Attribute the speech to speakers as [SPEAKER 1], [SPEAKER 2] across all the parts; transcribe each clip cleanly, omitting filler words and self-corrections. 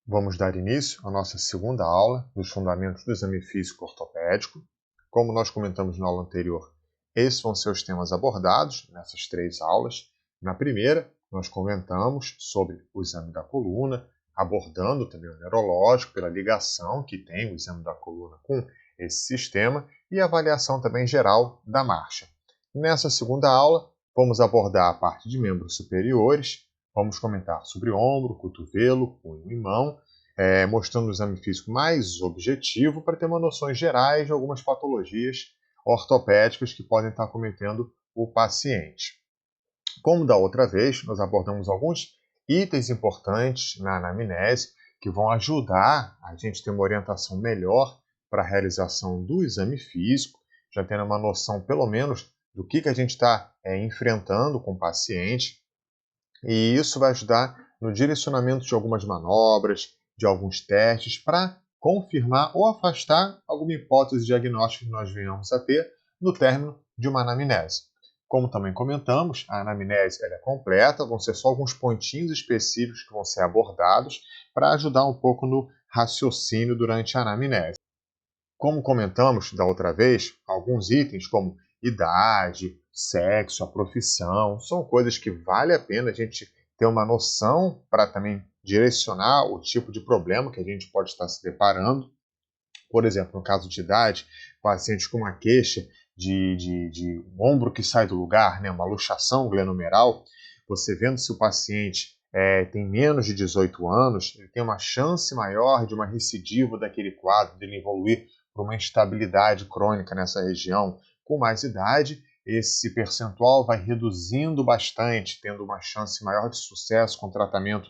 [SPEAKER 1] Vamos dar início à nossa segunda aula dos fundamentos do exame físico ortopédico. Como nós comentamos na aula anterior, esses vão ser os temas abordados nessas três aulas. Na primeira, nós comentamos sobre o exame da coluna, abordando também o neurológico pela ligação que tem o exame da coluna com esse sistema e a avaliação também geral da marcha. Nessa segunda aula, vamos abordar a parte de membros superiores. Vamos comentar sobre ombro, cotovelo, punho e mão, mostrando o exame físico mais objetivo para ter uma noções gerais de algumas patologias ortopédicas que podem estar cometendo o paciente. Como da outra vez, nós abordamos alguns itens importantes na anamnese que vão ajudar a gente a ter uma orientação melhor para a realização do exame físico, já tendo uma noção pelo menos do que a gente está enfrentando com o paciente. E isso vai ajudar no direcionamento de algumas manobras, de alguns testes, para confirmar ou afastar alguma hipótese diagnóstica que nós venhamos a ter no término de uma anamnese. Como também comentamos, a anamnese é completa, vão ser só alguns pontinhos específicos que vão ser abordados para ajudar um pouco no raciocínio durante a anamnese. Como comentamos da outra vez, alguns itens como idade, sexo, a profissão, são coisas que vale a pena a gente ter uma noção para também direcionar o tipo de problema que a gente pode estar se deparando. Por exemplo, no caso de idade, pacientes com uma queixa de ombro que sai do lugar, né, uma luxação glenomeral, você vendo se o paciente tem menos de 18 anos, ele tem uma chance maior de uma recidiva daquele quadro, dele evoluir para uma instabilidade crônica nessa região. Com mais idade, esse percentual vai reduzindo bastante, tendo uma chance maior de sucesso com tratamento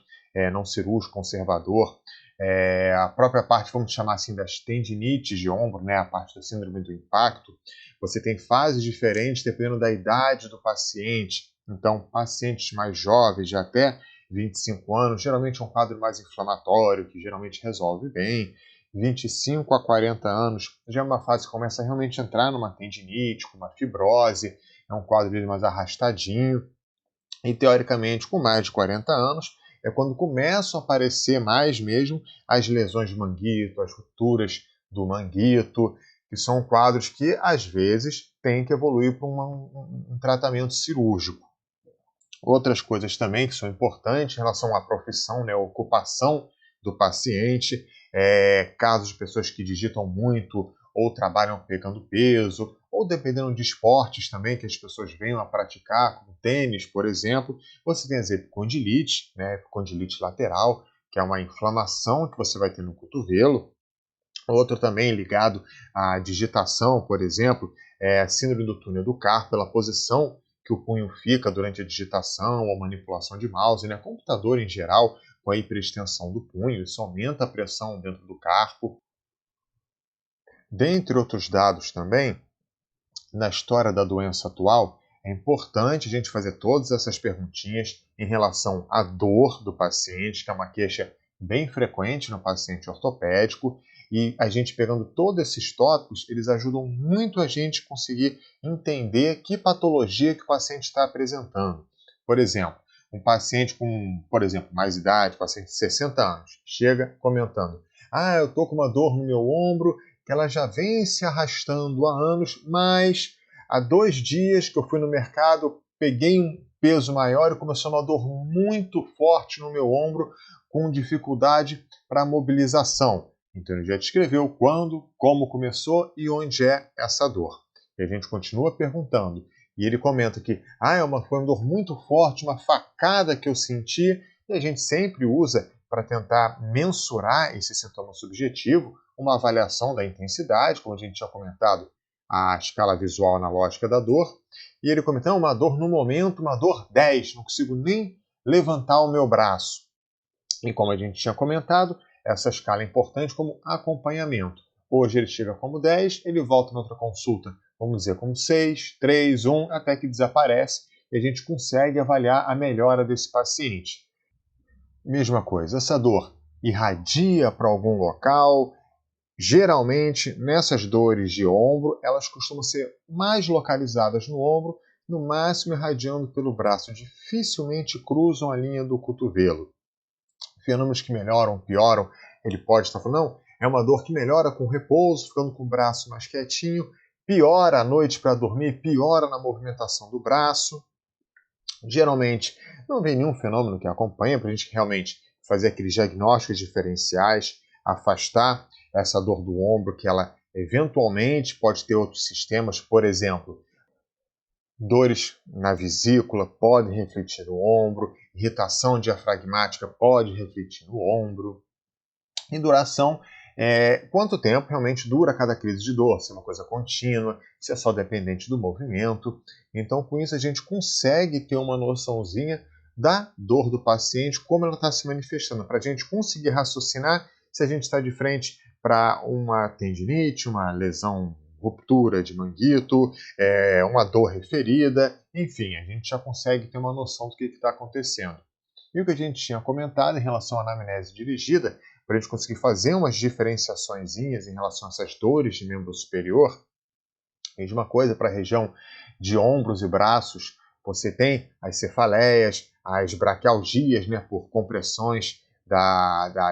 [SPEAKER 1] não cirúrgico conservador. A própria parte, vamos chamar assim, das tendinites de ombro, né, a parte da síndrome do impacto, você tem fases diferentes dependendo da idade do paciente. Então, pacientes mais jovens, de até 25 anos, geralmente é um quadro mais inflamatório, que geralmente resolve bem. 25 a 40 anos já é uma fase que começa a realmente entrar numa tendinite, com uma fibrose, é um quadro mais arrastadinho. E, teoricamente, com mais de 40 anos, é quando começam a aparecer mais mesmo as lesões de manguito, as rupturas do manguito, que são quadros que, às vezes, têm que evoluir para um tratamento cirúrgico. Outras coisas também que são importantes em relação à profissão, né, a ocupação do paciente, casos de pessoas que digitam muito ou trabalham pegando peso, ou dependendo de esportes também que as pessoas venham a praticar, como tênis, por exemplo, você tem as epicondilite, né, epicondilite lateral, que é uma inflamação que você vai ter no cotovelo. Outro também ligado à digitação, por exemplo, é a síndrome do túnel do carpo, pela posição que o punho fica durante a digitação ou manipulação de mouse, né? Computador em geral, com a hiperextensão do punho, isso aumenta a pressão dentro do carpo. Dentre outros dados também, na história da doença atual, é importante a gente fazer todas essas perguntinhas em relação à dor do paciente, que é uma queixa bem frequente no paciente ortopédico, e a gente pegando todos esses tópicos, eles ajudam muito a gente conseguir entender que patologia que o paciente está apresentando. Por exemplo, um paciente com, por exemplo, mais idade, paciente de 60 anos, chega comentando: eu estou com uma dor no meu ombro, que ela já vem se arrastando há anos, mas há 2 dias que eu fui no mercado, peguei um peso maior e começou uma dor muito forte no meu ombro, com dificuldade para mobilização. Então ele já descreveu quando, como começou e onde é essa dor. E a gente continua perguntando. E ele comenta que foi uma dor muito forte, uma facada que eu senti, e a gente sempre usa para tentar mensurar esse sintoma subjetivo, uma avaliação da intensidade, como a gente tinha comentado, a escala visual analógica da dor. E ele comenta, uma dor no momento, uma dor 10, não consigo nem levantar o meu braço. E como a gente tinha comentado, essa escala é importante como acompanhamento. Hoje ele chega como 10, ele volta na outra consulta, vamos dizer, como 6, 3, 1, até que desaparece e a gente consegue avaliar a melhora desse paciente. Mesma coisa, essa dor irradia para algum local. Geralmente, nessas dores de ombro, elas costumam ser mais localizadas no ombro, no máximo irradiando pelo braço, dificilmente cruzam a linha do cotovelo. fenômenos que melhoram, pioram. Ele pode estar falando, não, é uma dor que melhora com repouso, ficando com o braço mais quietinho, piora à noite para dormir, piora na movimentação do braço. Geralmente não vem nenhum fenômeno que acompanha para a gente realmente fazer aqueles diagnósticos diferenciais, afastar essa dor do ombro, que ela eventualmente pode ter outros sistemas, por exemplo, dores na vesícula podem refletir no ombro, irritação diafragmática pode refletir no ombro. E duração, quanto tempo realmente dura cada crise de dor, se é uma coisa contínua, se é só dependente do movimento. Então, com isso, a gente consegue ter uma noçãozinha da dor do paciente, como ela está se manifestando, para a gente conseguir raciocinar se a gente está de frente para uma tendinite, uma lesão, ruptura de manguito, uma dor referida, enfim, a gente já consegue ter uma noção do que está acontecendo. E o que a gente tinha comentado em relação à anamnese dirigida, para a gente conseguir fazer umas diferenciaçõezinhas em relação a essas dores de membro superior, mesma coisa para a região de ombros e braços, você tem as cefaleias, as braquialgias, né, por compressões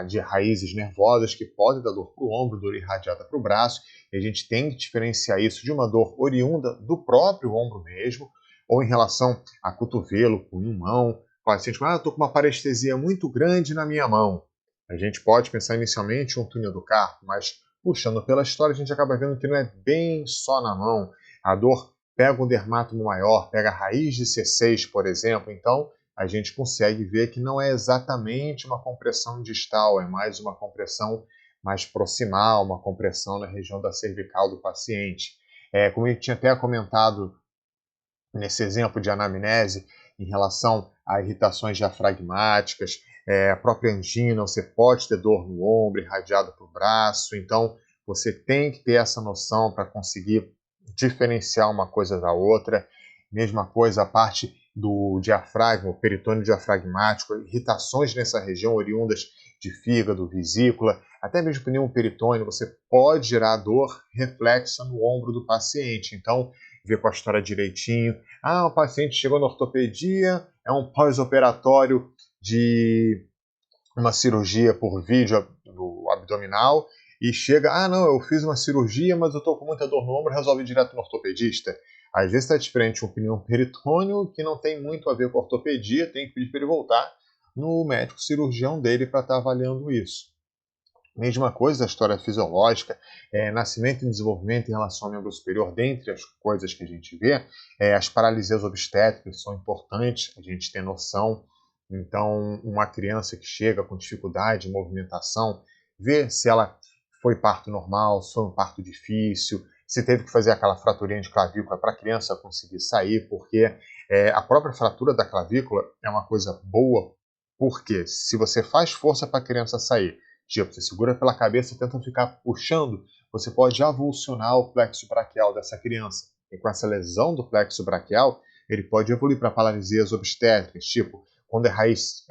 [SPEAKER 1] de raízes nervosas que podem dar dor para o ombro, dor irradiada para o braço, e a gente tem que diferenciar isso de uma dor oriunda do próprio ombro mesmo, ou em relação a cotovelo, punho, mão. O paciente fala, eu estou com uma parestesia muito grande na minha mão. A gente pode pensar inicialmente em um túnel do carpo, mas puxando pela história, a gente acaba vendo que não é bem só na mão. A dor pega um dermátomo maior, pega a raiz de C6, por exemplo, então a gente consegue ver que não é exatamente uma compressão distal, é mais uma compressão mais proximal, uma compressão na região da cervical do paciente. Como a gente tinha até comentado nesse exemplo de anamnese, em relação a irritações diafragmáticas, a própria angina, você pode ter dor no ombro, irradiado para o braço, então você tem que ter essa noção para conseguir diferenciar uma coisa da outra. Mesma coisa a parte do diafragma, o peritônio diafragmático, irritações nessa região oriundas de fígado, vesícula, até mesmo pneumo peritônio, você pode gerar dor reflexa no ombro do paciente. Então, ver com a história direitinho. O paciente chegou na ortopedia, é um pós-operatório de uma cirurgia por vídeo do abdominal e chega, não, eu fiz uma cirurgia, mas eu estou com muita dor no ombro, resolve ir direto no ortopedista. Às vezes está diferente um pneu peritônio que não tem muito a ver com a ortopedia, tem que pedir para ele voltar no médico cirurgião dele para estar avaliando isso. Mesma coisa a história fisiológica, nascimento e desenvolvimento em relação ao membro superior, dentre as coisas que a gente vê, as paralisias obstétricas são importantes, a gente ter noção. Então, uma criança que chega com dificuldade de movimentação, ver se ela foi parto normal, se foi um parto difícil, se teve que fazer aquela fraturinha de clavícula para a criança conseguir sair, porque a própria fratura da clavícula é uma coisa boa, porque se você faz força para a criança sair, tipo, você segura pela cabeça e tenta ficar puxando, você pode avulsionar o plexo braquial dessa criança. E com essa lesão do plexo braquial, ele pode evoluir para paralisias obstétricas, tipo, quando é raiz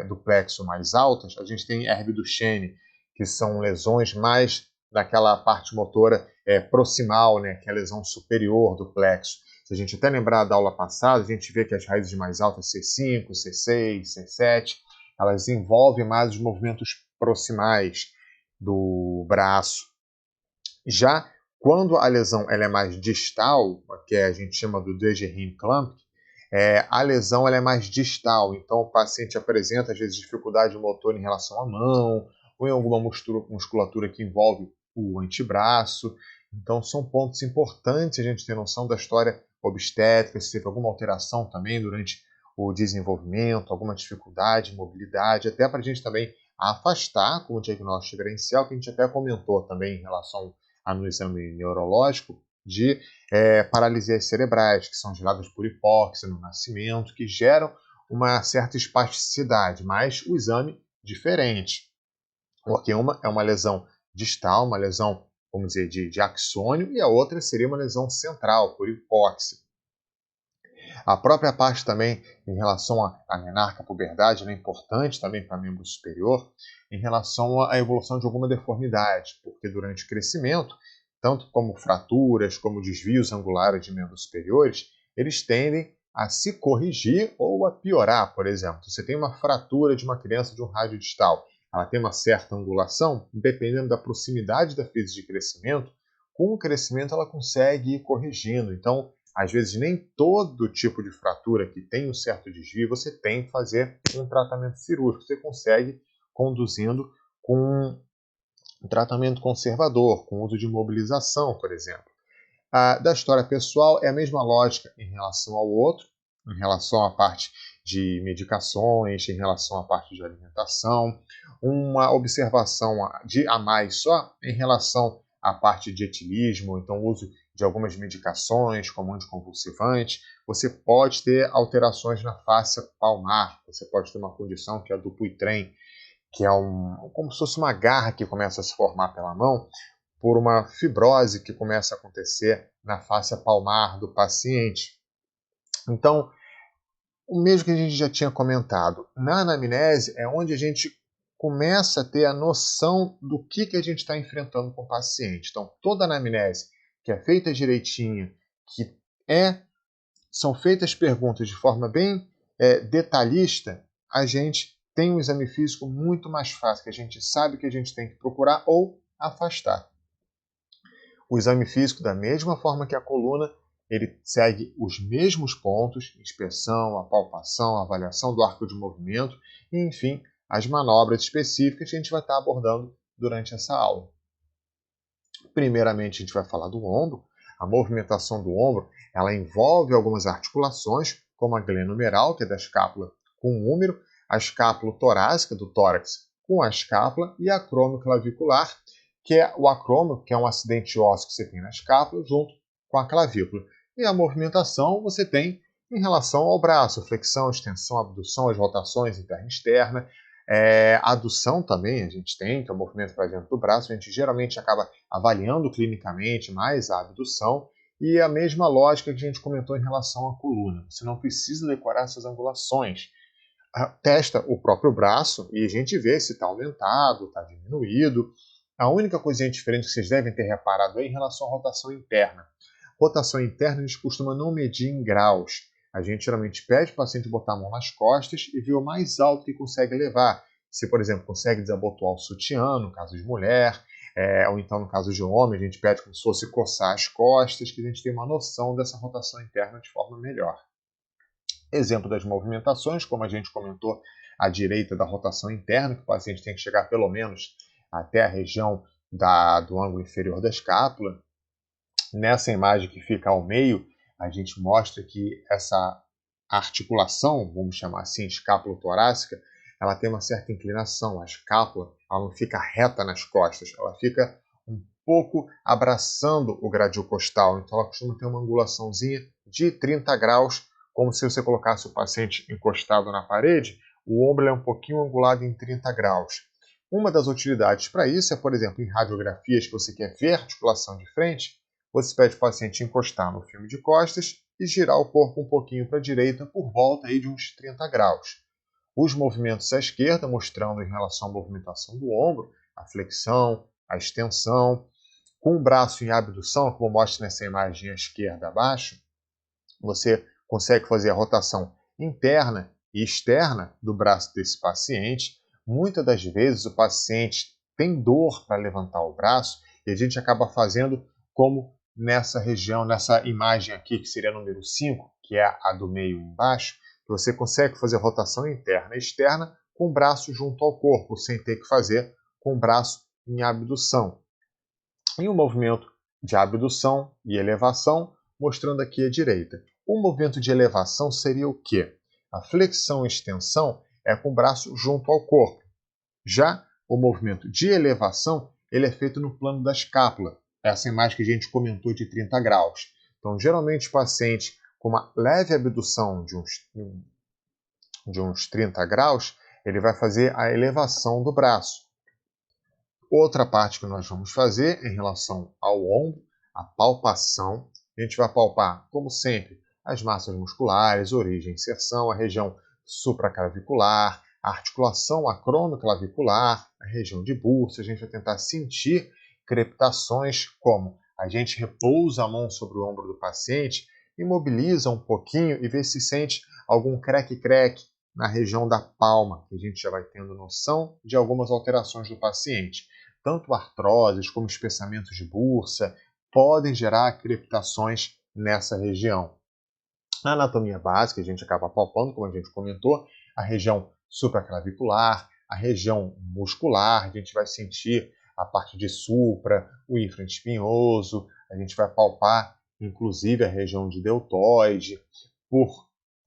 [SPEAKER 1] do plexo mais altas, a gente tem herpes Duchenne, que são lesões mais daquela parte motora proximal, né, que é a lesão superior do plexo. Se a gente até lembrar da aula passada, a gente vê que as raízes mais altas, C5, C6, C7, elas envolvem mais os movimentos proximais do braço. Já quando a lesão ela é mais distal, que a gente chama do Dejerine clamp, a lesão ela é mais distal, então o paciente apresenta às vezes dificuldade motor em relação à mão, ou em alguma musculatura que envolve o antebraço. Então são pontos importantes a gente ter noção da história obstétrica, se teve alguma alteração também durante o desenvolvimento, alguma dificuldade, mobilidade, até para a gente também afastar com o diagnóstico diferencial, que a gente até comentou também em relação no exame neurológico, de paralisias cerebrais, que são geradas por hipóxia no nascimento, que geram uma certa espasticidade, mas o exame diferente. Porque uma é uma lesão distal, uma lesão, vamos dizer, de axônio, e a outra seria uma lesão central, por hipóxia. A própria parte também em relação à menarca puberdade é importante também para membro superior em relação à evolução de alguma deformidade, porque durante o crescimento, tanto como fraturas, como desvios angulares de membros superiores, eles tendem a se corrigir ou a piorar, por exemplo. Você tem uma fratura de uma criança de um rádio distal, ela tem uma certa angulação, dependendo da proximidade da fase de crescimento, com o crescimento ela consegue ir corrigindo. Então, às vezes, nem todo tipo de fratura que tem um certo desvio, você tem que fazer um tratamento cirúrgico. Você consegue conduzindo com um tratamento conservador, com uso de mobilização, por exemplo. Da história pessoal é a mesma lógica em relação ao outro, em relação à parte de medicações, em relação à parte de alimentação, uma observação a mais só em relação à parte de etilismo, então uso de algumas medicações como anticonvulsivante. Você pode ter alterações na face palmar, você pode ter uma condição que é a Dupuytren, que é como se fosse uma garra que começa a se formar pela mão, por uma fibrose que começa a acontecer na face palmar do paciente. Então, o mesmo que a gente já tinha comentado, na anamnese é onde a gente começa a ter a noção do que a gente está enfrentando com o paciente. Então, toda anamnese que é feita direitinho, são feitas perguntas de forma bem detalhista, a gente tem um exame físico muito mais fácil, que a gente sabe que a gente tem que procurar ou afastar. O exame físico, da mesma forma que a coluna, ele segue os mesmos pontos: inspeção, a palpação, a avaliação do arco de movimento e, enfim, as manobras específicas que a gente vai estar abordando durante essa aula. Primeiramente, a gente vai falar do ombro. A movimentação do ombro, ela envolve algumas articulações, como a glenomeral, que é da escápula com o húmero, a escápula torácica, do tórax, com a escápula, e a acromioclavicular, que é o acrômio, que é um acidente ósseo que você tem na escápula, junto com a clavícula. E a movimentação você tem em relação ao braço: flexão, extensão, abdução, as rotações interna e externa. Adução também a gente tem, que é o movimento para dentro do braço. A gente geralmente acaba avaliando clinicamente mais a abdução. E a mesma lógica que a gente comentou em relação à coluna. Você não precisa decorar essas angulações. Testa o próprio braço e a gente vê se está aumentado, está diminuído. A única coisinha diferente que vocês devem ter reparado é em relação à rotação interna. Rotação interna a gente costuma não medir em graus. A gente geralmente pede para o paciente botar a mão nas costas e ver o mais alto que consegue levar. Se, por exemplo, consegue desabotoar o sutiã, no caso de mulher, ou então no caso de homem, a gente pede como se fosse coçar as costas, que a gente tenha uma noção dessa rotação interna de forma melhor. Exemplo das movimentações, como a gente comentou, à direita da rotação interna, que o paciente tem que chegar pelo menos até a região do ângulo inferior da escápula. Nessa imagem que fica ao meio, a gente mostra que essa articulação, vamos chamar assim, escápula torácica, ela tem uma certa inclinação. A escápula, ela não fica reta nas costas, ela fica um pouco abraçando o gradil costal. Então ela costuma ter uma angulaçãozinha de 30 graus, como se você colocasse o paciente encostado na parede, o ombro é um pouquinho angulado em 30 graus. Uma das utilidades para isso é, por exemplo, em radiografias que você quer ver a articulação de frente, você pede para o paciente encostar no filme de costas e girar o corpo um pouquinho para a direita por volta aí de uns 30 graus. Os movimentos à esquerda, mostrando em relação à movimentação do ombro, a flexão, a extensão, com o braço em abdução, como mostra nessa imagem à esquerda abaixo, você consegue fazer a rotação interna e externa do braço desse paciente. Muitas das vezes o paciente tem dor para levantar o braço e a gente acaba fazendo como nessa região, nessa imagem aqui, que seria a número 5, que é a do meio embaixo, que você consegue fazer rotação interna e externa com o braço junto ao corpo, sem ter que fazer com o braço em abdução. E o movimento de abdução e elevação, mostrando aqui à direita. O movimento de elevação seria o quê? A flexão e extensão é com o braço junto ao corpo. Já o movimento de elevação, ele é feito no plano da escápula. Essa imagem que a gente comentou de 30 graus. Então, geralmente, o paciente com uma leve abdução de uns 30 graus, ele vai fazer a elevação do braço. Outra parte que nós vamos fazer em relação ao ombro, a palpação. A gente vai palpar, como sempre, as massas musculares, origem, inserção, a região supraclavicular, a articulação acromioclavicular, a região de bursa. A gente vai tentar sentir crepitações, como a gente repousa a mão sobre o ombro do paciente, imobiliza um pouquinho e vê se sente algum creque-creque na região da palma, que a gente já vai tendo noção de algumas alterações do paciente. Tanto artroses como espessamentos de bursa podem gerar crepitações nessa região. Na anatomia básica, a gente acaba palpando, como a gente comentou, a região supraclavicular, a região muscular, a gente vai sentir a parte de supra, o infraespinhoso, a gente vai palpar, inclusive, a região de deltoide.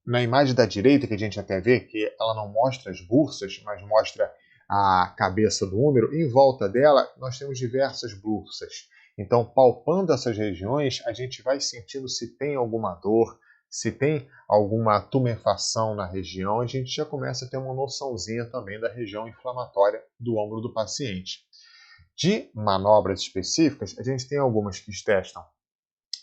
[SPEAKER 1] Na imagem da direita, que a gente até vê que ela não mostra as bursas, mas mostra a cabeça do úmero, em volta dela nós temos diversas bursas. Então, palpando essas regiões, a gente vai sentindo se tem alguma dor, se tem alguma tumefação na região, a gente já começa a ter uma noçãozinha também da região inflamatória do ombro do paciente. De manobras específicas, a gente tem algumas que testam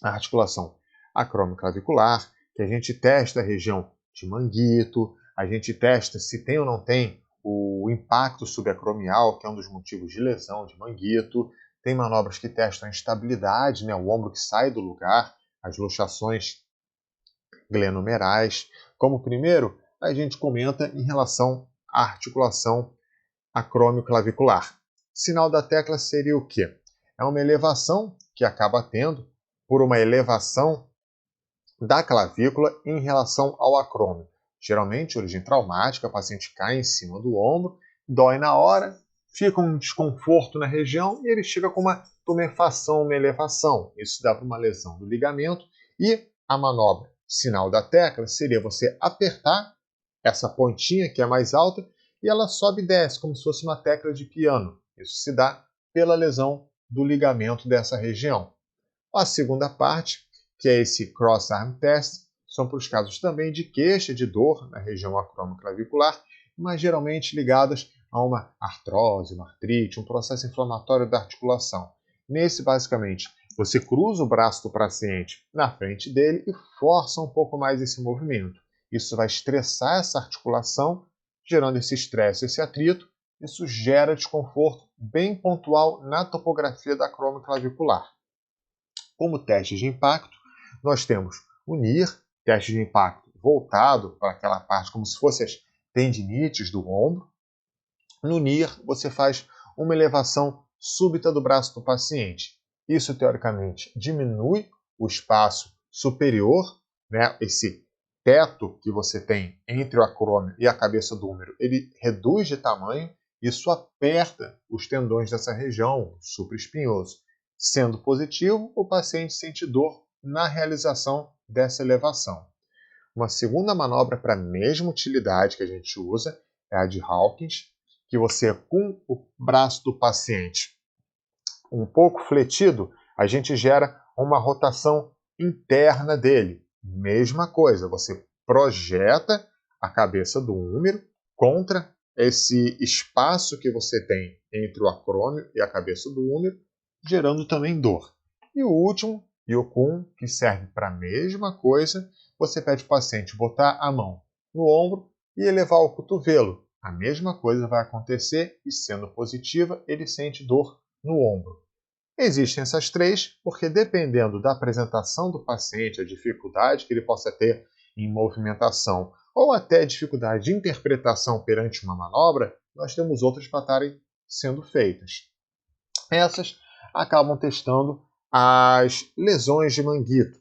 [SPEAKER 1] a articulação acromioclavicular, que a gente testa a região de manguito, a gente testa se tem ou não tem o impacto subacromial, que é um dos motivos de lesão de manguito. Tem manobras que testam a estabilidade, o ombro que sai do lugar, as luxações glenomerais. Como primeiro, a gente comenta em relação à articulação acromioclavicular. Sinal da tecla seria o quê? É uma elevação que acaba tendo por uma elevação da clavícula em relação ao acrômio. Geralmente, origem traumática, o paciente cai em cima do ombro, dói na hora, fica um desconforto na região e ele chega com uma tumefação, uma elevação. Isso dá para uma lesão do ligamento e a manobra, sinal da tecla, seria você apertar essa pontinha que é mais alta e ela sobe e desce, como se fosse uma tecla de piano. Isso se dá pela lesão do ligamento dessa região. A segunda parte, que é esse cross-arm test, são para os casos também de queixa de dor na região acromioclavicular, mas geralmente ligadas a uma artrose, uma artrite, um processo inflamatório da articulação. Nesse, basicamente, você cruza o braço do paciente na frente dele e força um pouco mais esse movimento. Isso vai estressar essa articulação, gerando esse estresse, esse atrito. Isso gera desconforto bem pontual na topografia da acromioclavicular. Como teste de impacto, nós temos o NIR, teste de impacto voltado para aquela parte como se fossem as tendinites do ombro. No NIR, você faz uma elevação súbita do braço do paciente. Isso, teoricamente, diminui o espaço superior, esse teto que você tem entre o acrômio e a cabeça do úmero, ele reduz de tamanho, isso aperta os tendões dessa região, supraespinhoso. Sendo positivo, o paciente sente dor na realização dessa elevação. Uma segunda manobra para a mesma utilidade que a gente usa é a de Hawkins, que você, com o braço do paciente um pouco fletido, a gente gera uma rotação interna dele. Mesma coisa, você projeta a cabeça do úmero contra esse espaço que você tem entre o acrômio e a cabeça do úmero, gerando também dor. E o último, Yokun, que serve para a mesma coisa, você pede ao paciente botar a mão no ombro e elevar o cotovelo. A mesma coisa vai acontecer e, sendo positiva, ele sente dor no ombro. Existem essas três, porque dependendo da apresentação do paciente, a dificuldade que ele possa ter em movimentação ou até dificuldade de interpretação perante uma manobra, nós temos outras para estarem sendo feitas. Essas acabam testando as lesões de manguito,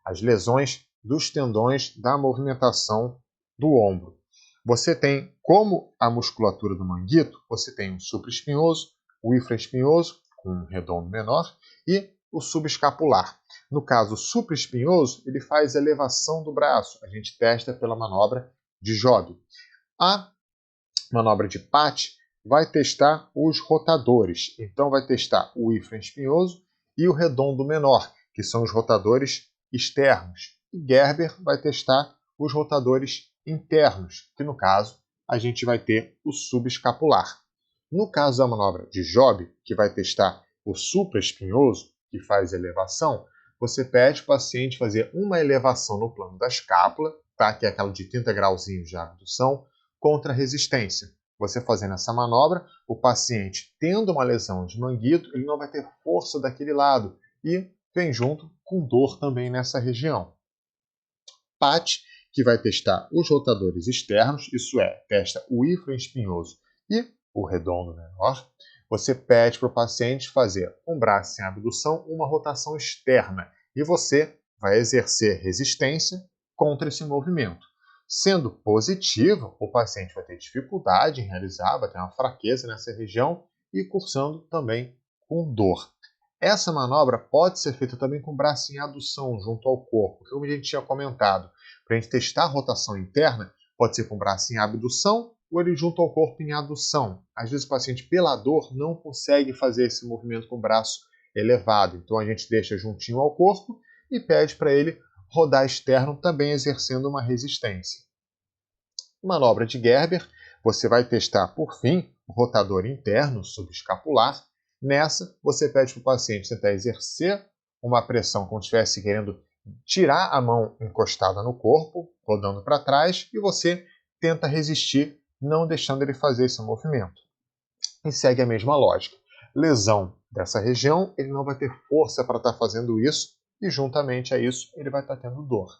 [SPEAKER 1] as lesões dos tendões da movimentação do ombro. Você tem, como a musculatura do manguito, você tem o supraespinhoso, o infraespinhoso, com um redondo menor, e o subescapular. No caso supraespinhoso, ele faz a elevação do braço. A gente testa pela manobra de Job. A manobra de Pat vai testar os rotadores. Então, vai testar o infraespinhoso e o redondo menor, que são os rotadores externos. E Gerber vai testar os rotadores internos, que no caso a gente vai ter o subescapular. No caso da manobra de Job, que vai testar o supraespinhoso, que faz elevação, você pede para o paciente fazer uma elevação no plano da escápula, que é aquela de 30 grauzinhos de abdução, contra resistência. Você fazendo essa manobra, o paciente tendo uma lesão de manguito, ele não vai ter força daquele lado e vem junto com dor também nessa região. PAT, que vai testar os rotadores externos, isso é, testa o infraespinhoso e o redondo menor. Você pede para o paciente fazer um braço em abdução, uma rotação externa, e você vai exercer resistência contra esse movimento. Sendo positivo, o paciente vai ter dificuldade em realizar, vai ter uma fraqueza nessa região e cursando também com dor. Essa manobra pode ser feita também com o braço em adução junto ao corpo, como a gente tinha comentado. Para a gente testar a rotação interna, pode ser com o braço em abdução ou ele junto ao corpo em adução. Às vezes o paciente, pela dor, não consegue fazer esse movimento com o braço elevado. Então a gente deixa juntinho ao corpo e pede para ele rodar externo, também exercendo uma resistência. Manobra de Gerber, você vai testar, por fim, o rotador interno subescapular. Nessa, você pede para o paciente tentar exercer uma pressão como se estivesse querendo tirar a mão encostada no corpo, rodando para trás, e você tenta resistir, não deixando ele fazer esse movimento. E segue a mesma lógica. Lesão dessa região, ele não vai ter força para estar fazendo isso, e juntamente a isso, ele vai estar tendo dor.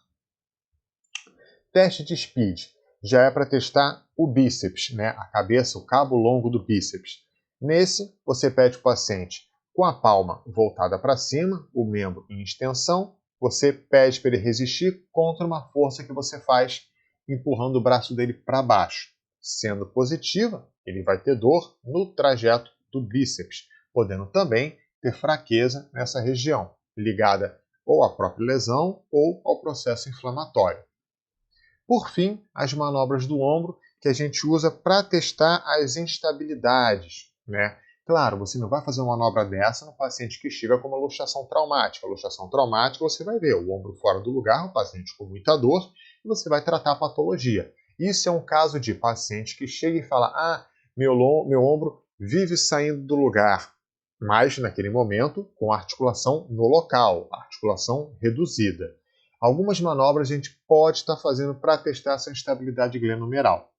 [SPEAKER 1] Teste de Speed já é para testar o bíceps, né? A cabeça, o cabo longo do bíceps. Nesse, você pede para o paciente, com a palma voltada para cima, o membro em extensão, você pede para ele resistir contra uma força que você faz empurrando o braço dele para baixo. Sendo positiva, ele vai ter dor no trajeto do bíceps, podendo também ter fraqueza nessa região, ligada ou à própria lesão ou ao processo inflamatório. Por fim, as manobras do ombro que a gente usa para testar as instabilidades, né? Claro, você não vai fazer uma manobra dessa no paciente que chega com uma luxação traumática. A luxação traumática você vai ver o ombro fora do lugar, o paciente com muita dor, e você vai tratar a patologia. Isso é um caso de paciente que chega e fala: ah, meu ombro vive saindo do lugar, mas naquele momento com a articulação no local, a articulação reduzida. Algumas manobras a gente pode estar fazendo para testar essa instabilidade glenomeral.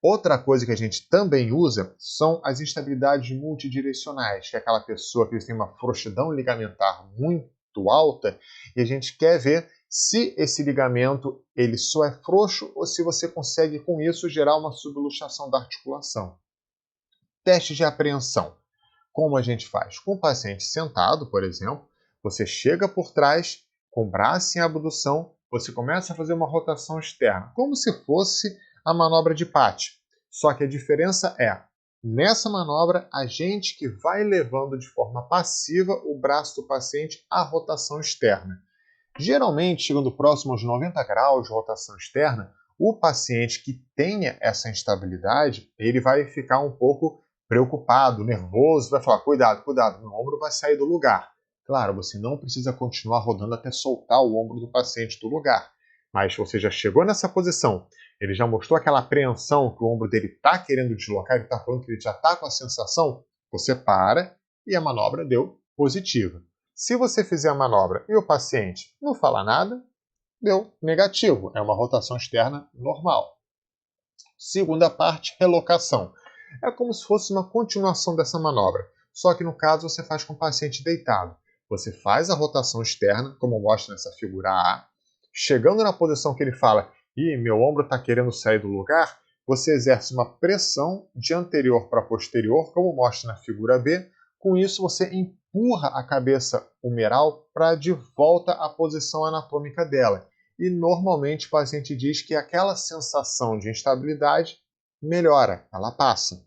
[SPEAKER 1] Outra coisa que a gente também usa são as instabilidades multidirecionais, que é aquela pessoa que tem uma frouxidão ligamentar muito alta e a gente quer ver se esse ligamento ele só é frouxo ou se você consegue com isso gerar uma subluxação da articulação. Teste de apreensão. Como a gente faz? Com o paciente sentado, por exemplo, você chega por trás, com o braço em abdução, você começa a fazer uma rotação externa, como se fosse a manobra de PAT. Só que a diferença é, nessa manobra, a gente que vai levando de forma passiva o braço do paciente à rotação externa. Geralmente, chegando próximo aos 90 graus de rotação externa, o paciente que tenha essa instabilidade, ele vai ficar um pouco preocupado, nervoso, vai falar: cuidado, cuidado, meu ombro vai sair do lugar. Claro, você não precisa continuar rodando até soltar o ombro do paciente do lugar. Mas você já chegou nessa posição, ele já mostrou aquela apreensão que o ombro dele está querendo deslocar, ele está falando que ele já está com a sensação, você para e a manobra deu positiva. Se você fizer a manobra e o paciente não falar nada, deu negativo, é uma rotação externa normal. Segunda parte, relocação. É como se fosse uma continuação dessa manobra, só que no caso você faz com o paciente deitado. Você faz a rotação externa, como mostra nessa figura A, chegando na posição que ele fala: ih, meu ombro está querendo sair do lugar, você exerce uma pressão de anterior para posterior, como mostra na figura B. Com isso, você empurra a cabeça humeral para de volta à posição anatômica dela. E normalmente o paciente diz que aquela sensação de instabilidade melhora, ela passa.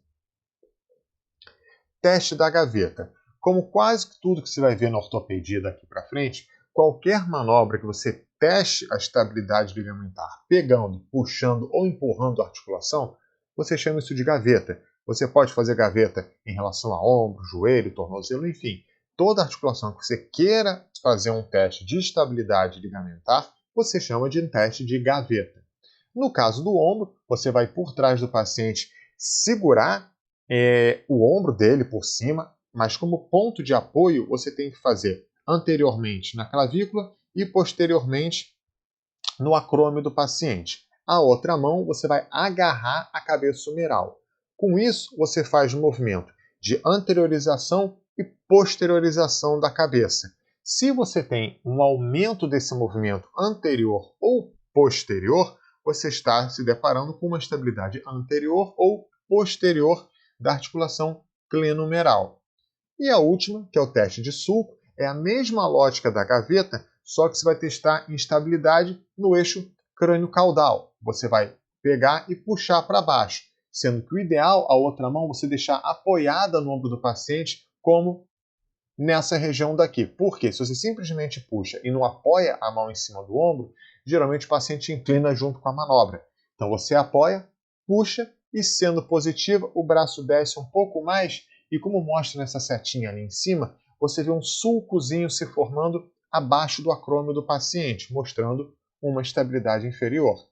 [SPEAKER 1] Teste da gaveta. Como quase tudo que você vai ver na ortopedia daqui para frente, qualquer manobra que você teste a estabilidade ligamentar, pegando, puxando ou empurrando a articulação, você chama isso de gaveta. Você pode fazer gaveta em relação a ombro, joelho, tornozelo, enfim. Toda articulação que você queira fazer um teste de estabilidade ligamentar, você chama de teste de gaveta. No caso do ombro, você vai por trás do paciente segurar o ombro dele por cima, mas como ponto de apoio você tem que fazer anteriormente na clavícula e posteriormente no acrômio do paciente. A outra mão você vai agarrar a cabeça humeral. Com isso, você faz um movimento de anteriorização e posteriorização da cabeça. Se você tem um aumento desse movimento anterior ou posterior, você está se deparando com uma estabilidade anterior ou posterior da articulação clenumeral. E a última, que é o teste de sulco, é a mesma lógica da gaveta, só que você vai testar instabilidade no eixo crânio-caudal. Você vai pegar e puxar para baixo, sendo que o ideal, a outra mão, você deixar apoiada no ombro do paciente, como nessa região daqui. Porque se você simplesmente puxa e não apoia a mão em cima do ombro, geralmente o paciente inclina junto com a manobra. Então você apoia, puxa e, sendo positiva, o braço desce um pouco mais e, como mostra nessa setinha ali em cima, você vê um sulcozinho se formando abaixo do acrômio do paciente, mostrando uma estabilidade inferior.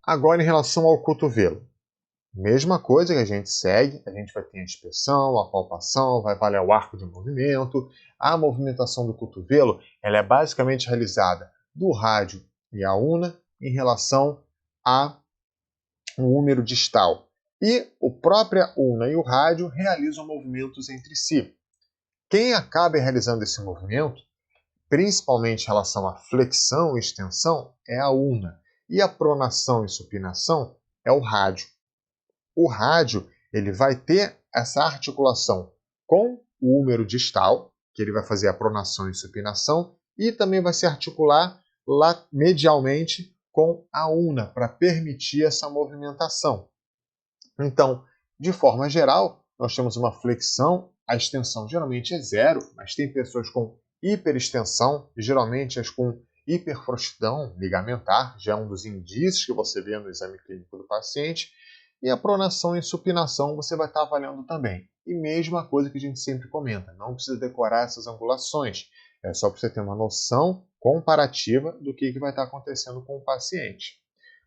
[SPEAKER 1] Agora, em relação ao cotovelo. Mesma coisa que a gente segue, a gente vai ter a inspeção, a palpação, vai avaliar o arco de movimento. A movimentação do cotovelo ela é basicamente realizada do rádio e a una em relação ao húmero distal. E a própria una e o rádio realizam movimentos entre si. Quem acaba realizando esse movimento, principalmente em relação à flexão e extensão, é a una. E a pronação e supinação é o rádio. O rádio ele vai ter essa articulação com o húmero distal, que ele vai fazer a pronação e supinação, e também vai se articular lá medialmente com a una, para permitir essa movimentação. Então, de forma geral, nós temos uma flexão, a extensão geralmente é zero, mas tem pessoas com hiperextensão, geralmente as com hiperfrouxidão ligamentar, já é um dos indícios que você vê no exame clínico do paciente, e a pronação e supinação você vai estar avaliando também. E mesma coisa que a gente sempre comenta, não precisa decorar essas angulações, é só para você ter uma noção comparativa do que vai estar acontecendo com o paciente.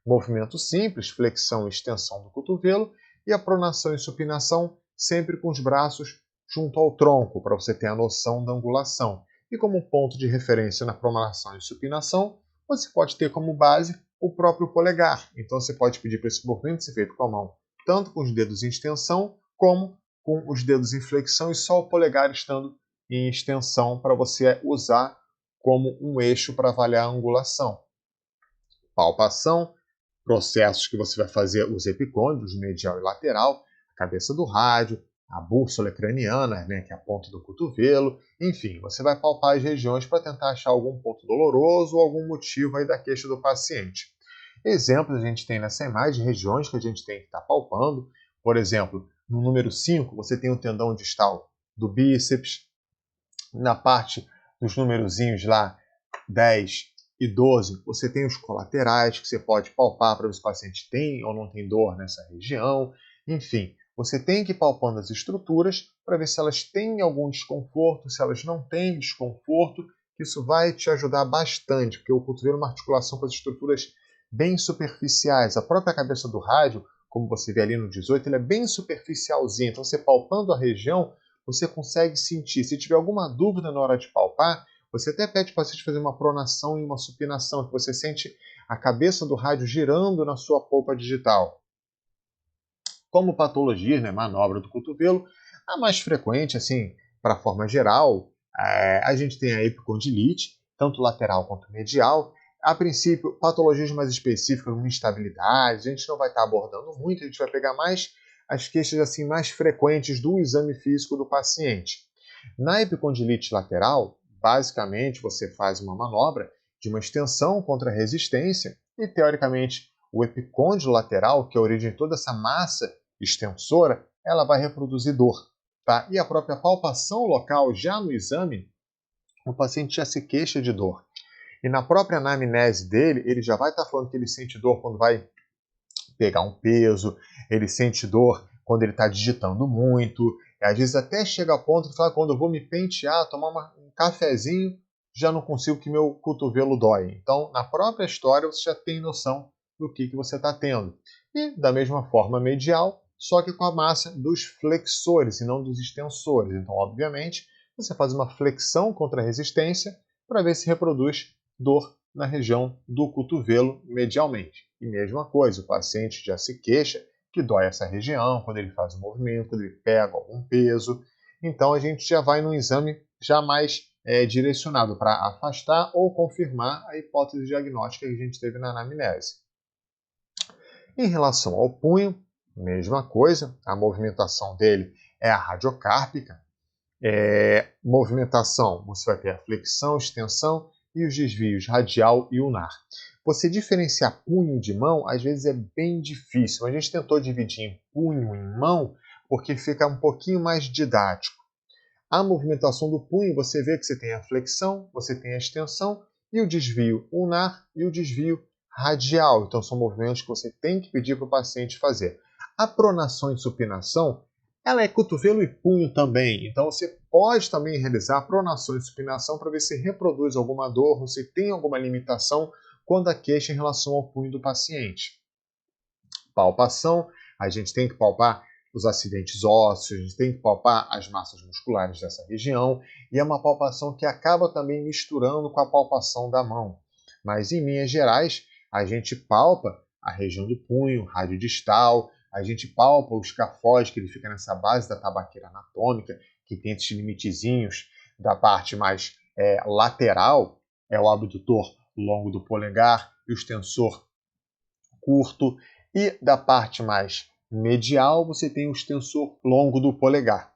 [SPEAKER 1] Movimento simples, flexão e extensão do cotovelo, e a pronação e supinação sempre com os braços junto ao tronco, para você ter a noção da angulação. E como ponto de referência na pronação e supinação, você pode ter como base o próprio polegar. Então você pode pedir para esse movimento ser feito com a mão, tanto com os dedos em extensão, como com os dedos em flexão e só o polegar estando em extensão para você usar como um eixo para avaliar a angulação. Palpação, processos que você vai fazer os epicôndrios, medial e lateral, a cabeça do rádio, a bússola craniana, né, que é a ponta do cotovelo, enfim, você vai palpar as regiões para tentar achar algum ponto doloroso ou algum motivo aí da queixa do paciente. Exemplos a gente tem nessa imagem, regiões que a gente tem que estar palpando. Por exemplo, no número 5, você tem o tendão distal do bíceps. Na parte dos numerozinhos lá, 10 e 12, você tem os colaterais que você pode palpar para ver se o paciente tem ou não tem dor nessa região. Enfim, você tem que ir palpando as estruturas para ver se elas têm algum desconforto, se elas não têm desconforto, que isso vai te ajudar bastante, porque o cotovelo é uma articulação com as estruturas bem superficiais. A própria cabeça do rádio, como você vê ali no 18, ele é bem superficialzinho. Então, você palpando a região, você consegue sentir. Se tiver alguma dúvida na hora de palpar, você até pede para o paciente fazer uma pronação e uma supinação, que você sente a cabeça do rádio girando na sua polpa digital. Como patologia, né, manobra do cotovelo, a mais frequente, assim, para a forma geral, a gente tem a epicondilite, tanto lateral quanto medial. A princípio, patologias mais específicas, como instabilidade, a gente não vai estar abordando muito, a gente vai pegar mais as queixas assim, mais frequentes do exame físico do paciente. Na epicondilite lateral, basicamente, você faz uma manobra de uma extensão contra a resistência e, teoricamente, o epicôndilo lateral, que é a origem de toda essa massa extensora, ela vai reproduzir dor. Tá? E a própria palpação local, já no exame, o paciente já se queixa de dor. E na própria anamnese dele, ele já vai estar falando que ele sente dor quando vai pegar um peso, ele sente dor quando ele está digitando muito, e às vezes até chega a ponto de falar, quando eu vou me pentear, tomar um cafezinho, já não consigo que meu cotovelo dói. Então, na própria história, você já tem noção do que você está tendo. E, da mesma forma, medial, só que com a massa dos flexores e não dos extensores. Então, obviamente, você faz uma flexão contra a resistência para ver se reproduz dor na região do cotovelo medialmente. E mesma coisa, o paciente já se queixa que dói essa região quando ele faz o movimento, quando ele pega algum peso. Então a gente já vai num exame já mais direcionado para afastar ou confirmar a hipótese diagnóstica que a gente teve na anamnese. Em relação ao punho, mesma coisa, a movimentação dele é a radiocárpica. Movimentação, você vai ter a flexão, extensão e os desvios radial e ulnar. Você diferenciar punho de mão, às vezes é bem difícil. A gente tentou dividir em punho e em mão, porque fica um pouquinho mais didático. A movimentação do punho, você vê que você tem a flexão, você tem a extensão e o desvio ulnar e o desvio radial. Então, são movimentos que você tem que pedir para o paciente fazer. A pronação e supinação, ela é cotovelo e punho também. Então, você pode também realizar pronação e supinação para ver se reproduz alguma dor ou se tem alguma limitação quando a queixa em relação ao punho do paciente. Palpação, a gente tem que palpar os acidentes ósseos, a gente tem que palpar as massas musculares dessa região, e é uma palpação que acaba também misturando com a palpação da mão. Mas, em linhas gerais, a gente palpa a região do punho, radiodistal, a gente palpa o escafóide, que ele fica nessa base da tabaqueira anatômica, que tem esses limitezinhos da parte mais lateral, é o abdutor longo do polegar e o extensor curto, e da parte mais medial você tem o extensor longo do polegar.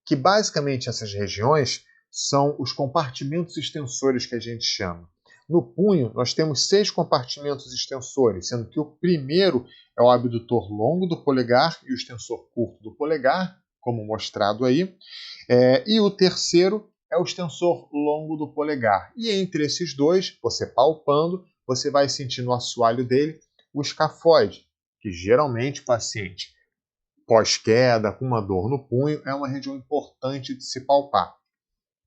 [SPEAKER 1] Que basicamente essas regiões são os compartimentos extensores que a gente chama. No punho, nós temos 6 compartimentos extensores, sendo que o primeiro é o abdutor longo do polegar e o extensor curto do polegar, como mostrado aí, e o terceiro é o extensor longo do polegar. E entre esses dois, você palpando, você vai sentir no assoalho dele o escafóide, que geralmente o paciente pós-queda, com uma dor no punho, é uma região importante de se palpar.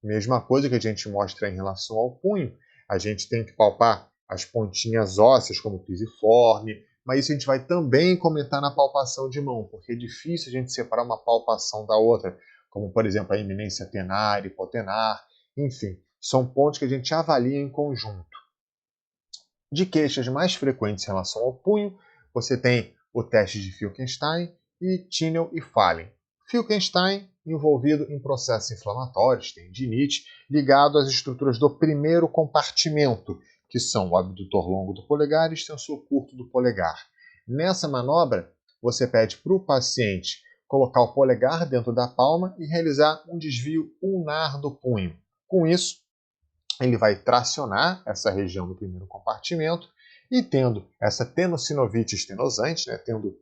[SPEAKER 1] Mesma coisa que a gente mostra em relação ao punho, a gente tem que palpar as pontinhas ósseas, como o pisiforme, mas isso a gente vai também comentar na palpação de mão, porque é difícil a gente separar uma palpação da outra, como, por exemplo, a eminência tenar, hipotenar, enfim, são pontos que a gente avalia em conjunto. De queixas mais frequentes em relação ao punho, você tem o teste de Finkelstein e Tinel e Fallen. Finkelstein envolvido em processos inflamatórios, tendinite, ligado às estruturas do primeiro compartimento, que são o abdutor longo do polegar e o extensor curto do polegar. Nessa manobra, você pede para o paciente colocar o polegar dentro da palma e realizar um desvio ulnar do punho. Com isso, ele vai tracionar essa região do primeiro compartimento e, tendo essa tenossinovite estenosante, tendo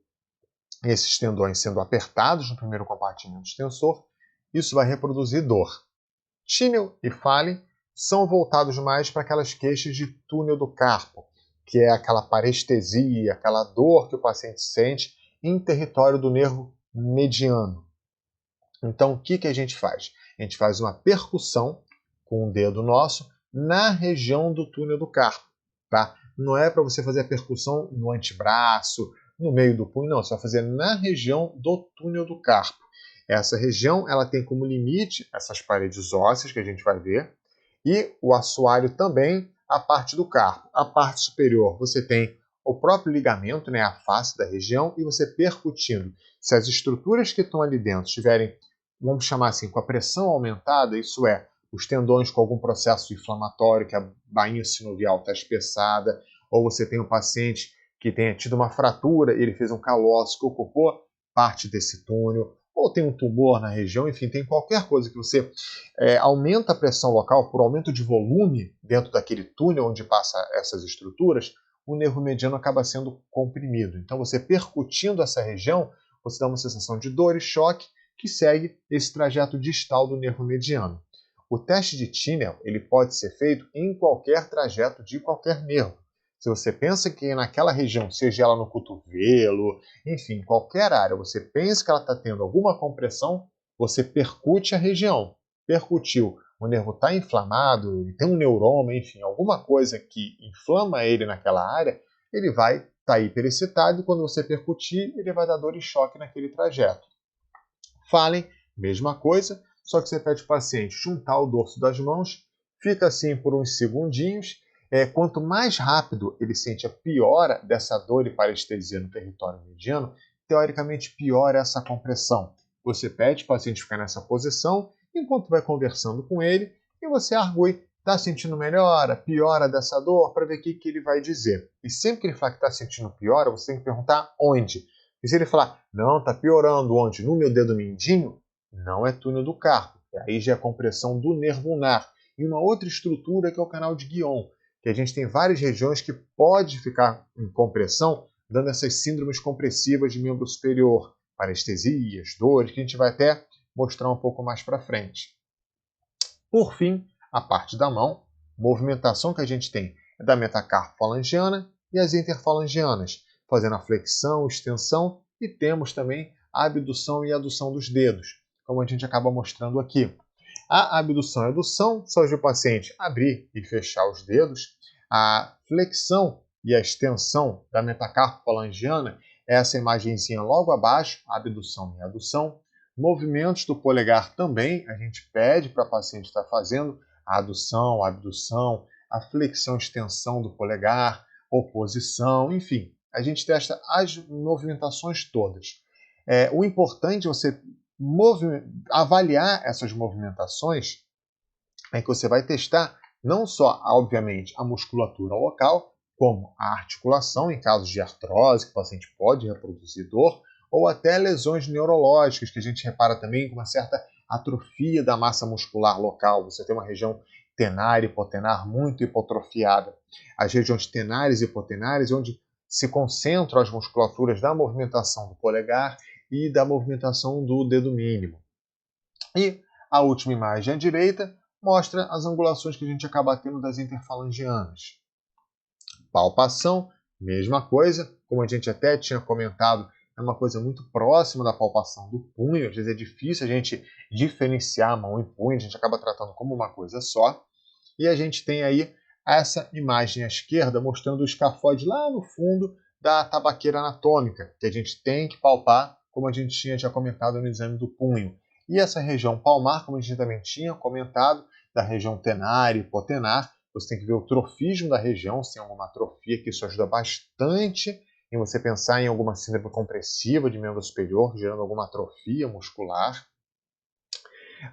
[SPEAKER 1] esses tendões sendo apertados no primeiro compartimento extensor, isso vai reproduzir dor. Tinel e Fallen são voltados mais para aquelas queixas de túnel do carpo, que é aquela parestesia, aquela dor que o paciente sente em território do nervo mediano. Então, o que a gente faz? A gente faz uma percussão com o dedo nosso na região do túnel do carpo. Tá? Não é para você fazer a percussão no antebraço, no meio do punho, não. Você vai fazer na região do túnel do carpo. Essa região ela tem como limite essas paredes ósseas que a gente vai ver e o assoalho também, a parte do carpo. A parte superior você tem o próprio ligamento, a face da região, e você percutindo. Se as estruturas que estão ali dentro estiverem, vamos chamar assim, com a pressão aumentada, isso é, os tendões com algum processo inflamatório, que a bainha sinovial está espessada, ou você tem um paciente que tenha tido uma fratura, ele fez um calócito que ocupou parte desse túnel, ou tem um tumor na região, enfim, tem qualquer coisa que você aumenta a pressão local por aumento de volume dentro daquele túnel onde passa essas estruturas, o nervo mediano acaba sendo comprimido. Então, você percutindo essa região, você dá uma sensação de dor e choque que segue esse trajeto distal do nervo mediano. O teste de Tinel ele pode ser feito em qualquer trajeto de qualquer nervo. Se você pensa que naquela região, seja ela no cotovelo, enfim, qualquer área, você pensa que ela está tendo alguma compressão, você percute a região. Percutiu, o nervo está inflamado, ele tem um neuroma, enfim, alguma coisa que inflama ele naquela área, ele vai estar hiperexcitado e quando você percutir, ele vai dar dor e choque naquele trajeto. Fallen, mesma coisa, só que você pede para o paciente juntar o dorso das mãos, fica assim por uns segundinhos. Quanto mais rápido ele sente a piora dessa dor e parestesia no território mediano, teoricamente pior essa compressão. Você pede para o paciente ficar nessa posição enquanto vai conversando com ele, e você argue, está sentindo melhora, piora dessa dor, para ver o que ele vai dizer. E sempre que ele falar que está sentindo piora, você tem que perguntar onde. E se ele falar, não, está piorando onde? No meu dedo mindinho, não é túnel do carpo. Aí já é compressão do nervo ulnar. E uma outra estrutura que é o canal de Guion, que a gente tem várias regiões que pode ficar em compressão, dando essas síndromes compressivas de membro superior, parestesias, dores, que a gente vai até mostrar um pouco mais para frente. Por fim, a parte da mão, movimentação que a gente tem é da metacarpofalangiana e as interfalangianas, fazendo a flexão, extensão, e temos também a abdução e adução dos dedos, como a gente acaba mostrando aqui. A abdução e adução são de o paciente abrir e fechar os dedos. A flexão e a extensão da metacarpofalangiana é essa imagenzinha logo abaixo, a abdução e a adução. Movimentos do polegar também, a gente pede para o paciente estar fazendo a adução, a abdução, a flexão e extensão do polegar, oposição, enfim. A gente testa as movimentações todas. O importante é você avaliar essas movimentações, é que você vai testar não só, obviamente, a musculatura local, como a articulação, em casos de artrose, que o paciente pode reproduzir dor, ou até lesões neurológicas, que a gente repara também com uma certa atrofia da massa muscular local. Você tem uma região tenar e hipotenar muito hipotrofiada. As regiões tenares e hipotenares, onde se concentram as musculaturas da movimentação do polegar e da movimentação do dedo mínimo. E a última imagem à direita mostra as angulações que a gente acaba tendo das interfalangianas. Palpação, mesma coisa, como a gente até tinha comentado, é uma coisa muito próxima da palpação do punho, às vezes é difícil a gente diferenciar mão e punho, a gente acaba tratando como uma coisa só. E a gente tem aí essa imagem à esquerda mostrando o escafoide lá no fundo da tabaqueira anatômica, que a gente tem que palpar, como a gente tinha já comentado no exame do punho. E essa região palmar, como a gente também tinha comentado, da região tenar e hipotenar, você tem que ver o trofismo da região, se tem alguma atrofia, que isso ajuda bastante em você pensar em alguma síndrome compressiva de membro superior, gerando alguma atrofia muscular.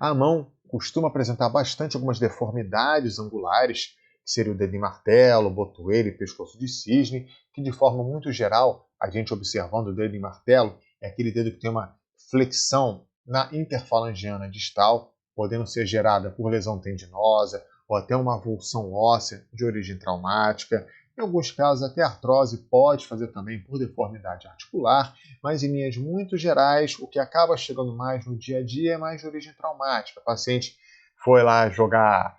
[SPEAKER 1] A mão costuma apresentar bastante algumas deformidades angulares, que seria o dedo em martelo, botoeira e pescoço de cisne, que de forma muito geral, a gente observando o dedo em martelo, é aquele dedo que tem uma flexão na interfalangiana distal, podendo ser gerada por lesão tendinosa ou até uma avulsão óssea de origem traumática. Em alguns casos, até artrose pode fazer também por deformidade articular, mas em linhas muito gerais, o que acaba chegando mais no dia a dia é mais de origem traumática. O paciente foi lá jogar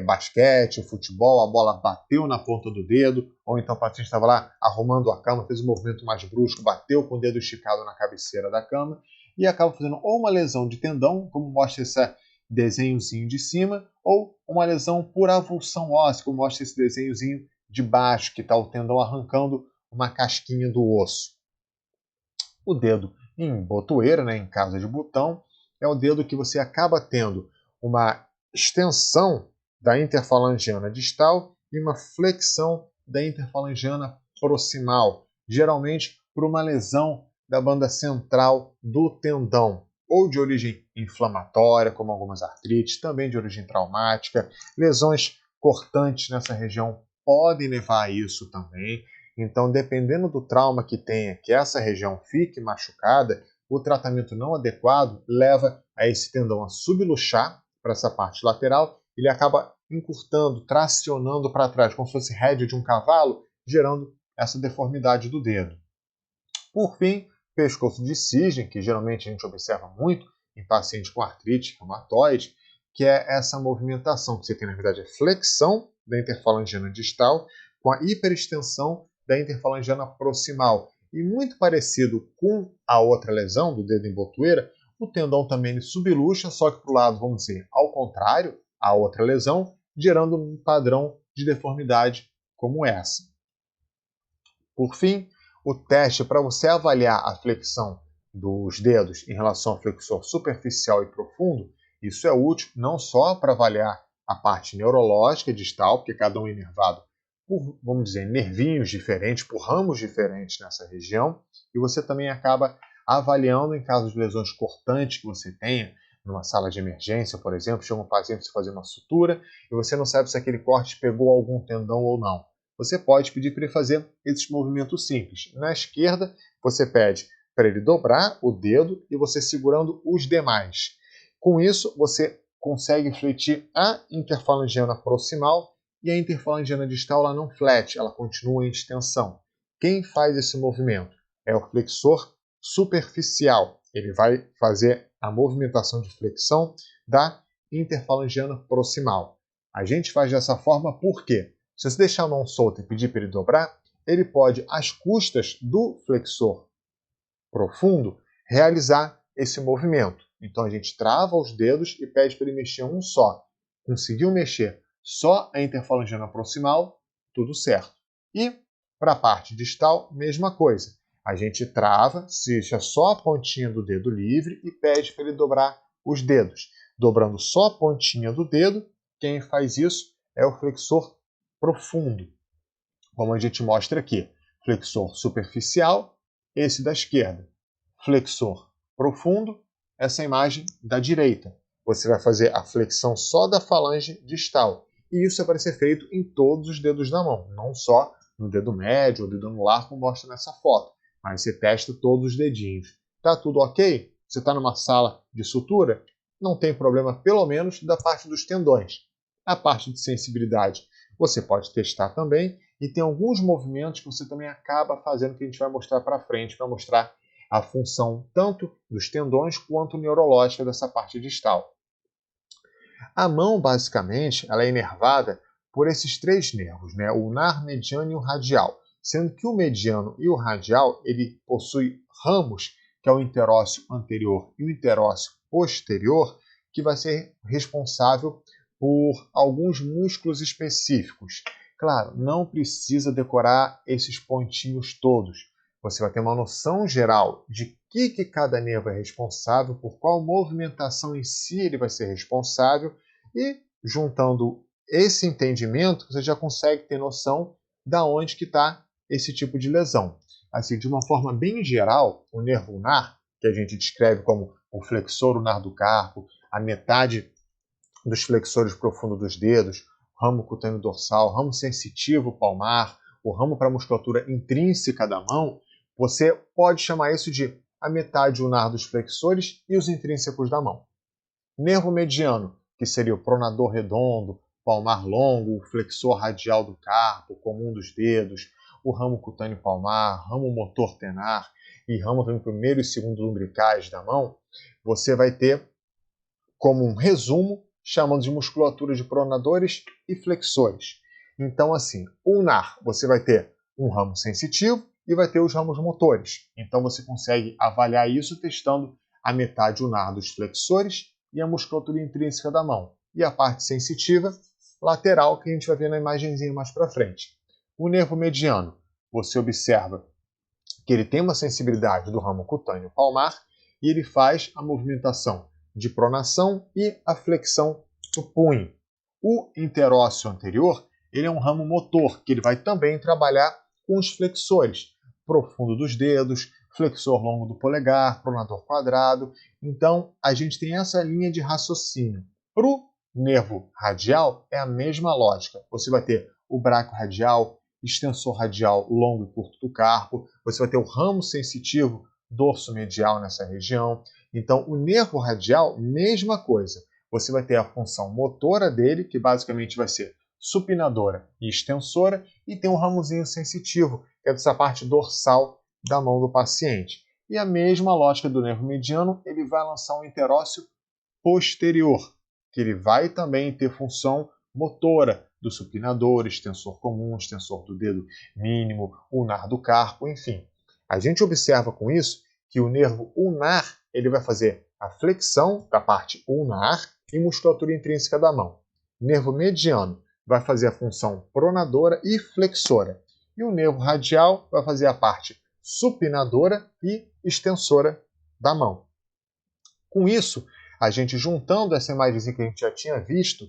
[SPEAKER 1] basquete, futebol, a bola bateu na ponta do dedo, ou então o paciente estava lá arrumando a cama, fez um movimento mais brusco, bateu com o dedo esticado na cabeceira da cama e acaba fazendo ou uma lesão de tendão, como mostra esse desenhozinho de cima, ou uma lesão por avulsão óssea, como mostra esse desenhozinho de baixo, que está o tendão arrancando uma casquinha do osso. O dedo em botoeira, em casa de botão, é o dedo que você acaba tendo uma extensão da interfalangiana distal e uma flexão da interfalangiana proximal, geralmente por uma lesão da banda central do tendão, ou de origem inflamatória, como algumas artrites, também de origem traumática. Lesões cortantes nessa região podem levar a isso também. Então, dependendo do trauma que tenha, que essa região fique machucada, o tratamento não adequado leva a esse tendão a subluxar para essa parte lateral, ele acaba encurtando, tracionando para trás, como se fosse rédea de um cavalo, gerando essa deformidade do dedo. Por fim, pescoço de cisne, que geralmente a gente observa muito em pacientes com artrite reumatoide, que é essa movimentação que você tem, na verdade, a flexão da interfalangiana distal com a hiperextensão da interfalangiana proximal. E muito parecido com a outra lesão do dedo em botoeira, o tendão também subluxa, só que para o lado, vamos dizer, ao contrário, a outra lesão, gerando um padrão de deformidade como essa. Por fim, o teste para você avaliar a flexão dos dedos em relação ao flexor superficial e profundo, isso é útil não só para avaliar a parte neurológica distal, porque cada um é inervado por, vamos dizer, nervinhos diferentes, por ramos diferentes nessa região, e você também acaba avaliando em caso de lesões cortantes que você tenha, numa sala de emergência, por exemplo, chega um paciente para fazer uma sutura e você não sabe se aquele corte pegou algum tendão ou não. Você pode pedir para ele fazer esses movimentos simples. Na esquerda, você pede para ele dobrar o dedo e você segurando os demais. Com isso, você consegue fletir a interfalangiana proximal e a interfalangiana distal ela não flete, ela continua em extensão. Quem faz esse movimento é o flexor superficial. Ele vai fazer a movimentação de flexão da interfalangiana proximal. A gente faz dessa forma porque, se você deixar a mão solta e pedir para ele dobrar, ele pode, às custas do flexor profundo, realizar esse movimento. Então a gente trava os dedos e pede para ele mexer um só. Conseguiu mexer só a interfalangiana proximal, tudo certo. E para a parte distal, mesma coisa. A gente trava, deixa só a pontinha do dedo livre e pede para ele dobrar os dedos. Dobrando só a pontinha do dedo, quem faz isso é o flexor profundo. Como a gente mostra aqui, flexor superficial, esse da esquerda. Flexor profundo, essa imagem da direita. Você vai fazer a flexão só da falange distal. E isso vai ser feito em todos os dedos da mão, não só no dedo médio ou dedo anular, como mostra nessa foto. Mas você testa todos os dedinhos. Tá tudo ok? Você está numa sala de sutura? Não tem problema, pelo menos, da parte dos tendões. A parte de sensibilidade você pode testar também. E tem alguns movimentos que você também acaba fazendo que a gente vai mostrar para frente, para mostrar a função tanto dos tendões quanto neurológica dessa parte distal. A mão, basicamente, ela é inervada por esses três nervos, né? O ulnar, mediano e o radial. Sendo que o mediano e o radial ele possui ramos, que é o interósseo anterior e o interósseo posterior, que vai ser responsável por alguns músculos específicos. Claro, não precisa decorar esses pontinhos todos. Você vai ter uma noção geral de que cada nervo é responsável, por qual movimentação em si ele vai ser responsável, e juntando esse entendimento, você já consegue ter noção da onde que está esse tipo de lesão. Assim, de uma forma bem geral, o nervo ulnar, que a gente descreve como o flexor ulnar do carpo, a metade dos flexores profundos dos dedos, ramo cutâneo dorsal, ramo sensitivo palmar, o ramo para a musculatura intrínseca da mão, você pode chamar isso de a metade ulnar dos flexores e os intrínsecos da mão. Nervo mediano, que seria o pronador redondo, palmar longo, o flexor radial do carpo, comum dos dedos, o ramo cutâneo palmar, ramo motor tenar e ramo também primeiro e segundo lumbricais da mão, você vai ter como um resumo chamando de musculatura de pronadores e flexores. Então, assim, ulnar, você vai ter um ramo sensitivo e vai ter os ramos motores. Então, você consegue avaliar isso testando a metade ulnar dos flexores e a musculatura intrínseca da mão. E a parte sensitiva, lateral, que a gente vai ver na imagenzinha mais para frente. O nervo mediano, você observa que ele tem uma sensibilidade do ramo cutâneo palmar e ele faz a movimentação de pronação e a flexão do punho. O interósseo anterior, ele é um ramo motor, que ele vai também trabalhar com os flexores, profundo dos dedos, flexor longo do polegar, pronador quadrado. Então, a gente tem essa linha de raciocínio. Para o nervo radial, é a mesma lógica. Você vai ter o braquiorradial, extensor radial longo e curto do carpo, você vai ter o ramo sensitivo dorso medial nessa região. Então, o nervo radial, mesma coisa. Você vai ter a função motora dele, que basicamente vai ser supinadora e extensora, e tem um ramozinho sensitivo, que é dessa parte dorsal da mão do paciente. E a mesma lógica do nervo mediano, ele vai lançar um interósseo posterior, que ele vai também ter função motora do supinador, extensor comum, extensor do dedo mínimo, ulnar do carpo, enfim. A gente observa com isso que o nervo ulnar ele vai fazer a flexão da parte ulnar e musculatura intrínseca da mão. O nervo mediano vai fazer a função pronadora e flexora. E o nervo radial vai fazer a parte supinadora e extensora da mão. Com isso, a gente juntando essa imagem que a gente já tinha visto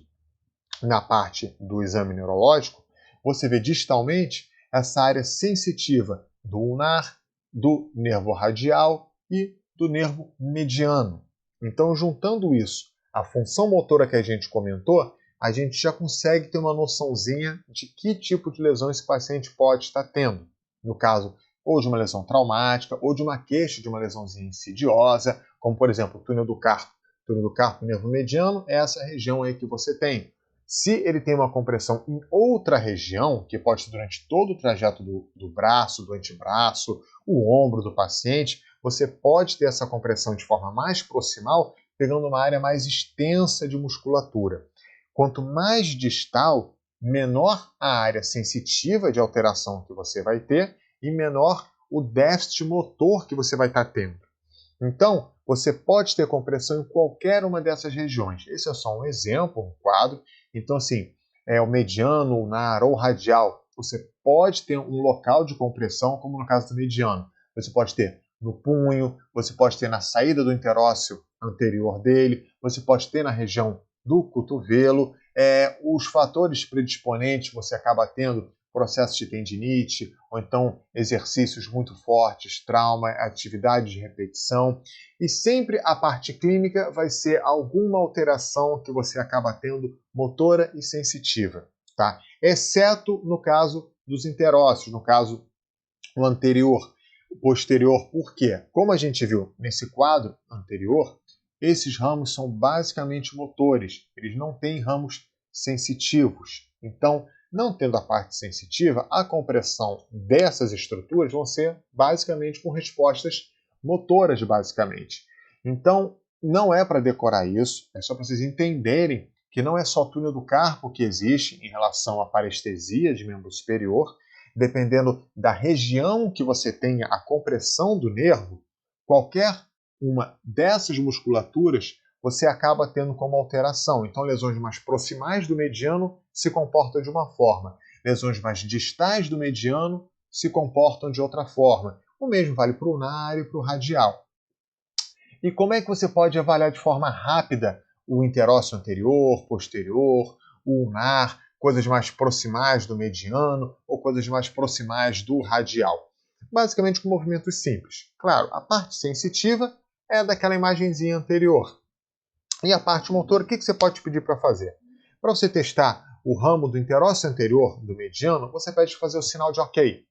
[SPEAKER 1] na parte do exame neurológico, você vê distalmente essa área sensitiva do ulnar, do nervo radial e do nervo mediano. Então, juntando isso, a função motora que a gente comentou, a gente já consegue ter uma noçãozinha de que tipo de lesão esse paciente pode estar tendo. No caso, ou de uma lesão traumática, ou de uma queixa de uma lesãozinha insidiosa, como, por exemplo, o túnel do carpo. O túnel do carpo nervo mediano é essa região aí que você tem. Se ele tem uma compressão em outra região, que pode ser durante todo o trajeto do braço, do antebraço, o ombro do paciente, você pode ter essa compressão de forma mais proximal, pegando uma área mais extensa de musculatura. Quanto mais distal, menor a área sensitiva de alteração que você vai ter e menor o déficit motor que você vai estar tendo. Então, você pode ter compressão em qualquer uma dessas regiões. Esse é só um exemplo, um quadro. Então, assim, o mediano, ulnar ou radial, você pode ter um local de compressão, como no caso do mediano. Você pode ter no punho, você pode ter na saída do interósseo anterior dele, você pode ter na região do cotovelo. Os fatores predisponentes você acaba tendo processo de tendinite, ou então exercícios muito fortes, trauma, atividade de repetição. E sempre a parte clínica vai ser alguma alteração que você acaba tendo motora e sensitiva, tá? Exceto no caso dos interósseos, no caso o anterior, o posterior. Por quê? Como a gente viu nesse quadro anterior, esses ramos são basicamente motores, eles não têm ramos sensitivos. Então, não tendo a parte sensitiva, a compressão dessas estruturas vão ser basicamente com respostas motoras, basicamente. Então, não é para decorar isso, é só para vocês entenderem que não é só o túnel do carpo que existe em relação à parestesia de membro superior. Dependendo da região que você tenha a compressão do nervo, qualquer uma dessas musculaturas você acaba tendo como alteração. Então, lesões mais proximais do mediano se comportam de uma forma. Lesões mais distais do mediano se comportam de outra forma. O mesmo vale para o ulnar e para o radial. E como é que você pode avaliar de forma rápida o interósseo anterior, posterior, o ulnar, coisas mais proximais do mediano ou coisas mais proximais do radial? Basicamente com movimentos simples. Claro, a parte sensitiva é daquela imagenzinha anterior. E a parte motora, o que você pode pedir para fazer? Para você testar o ramo do interósseo anterior do mediano, você pede fazer o sinal de OK.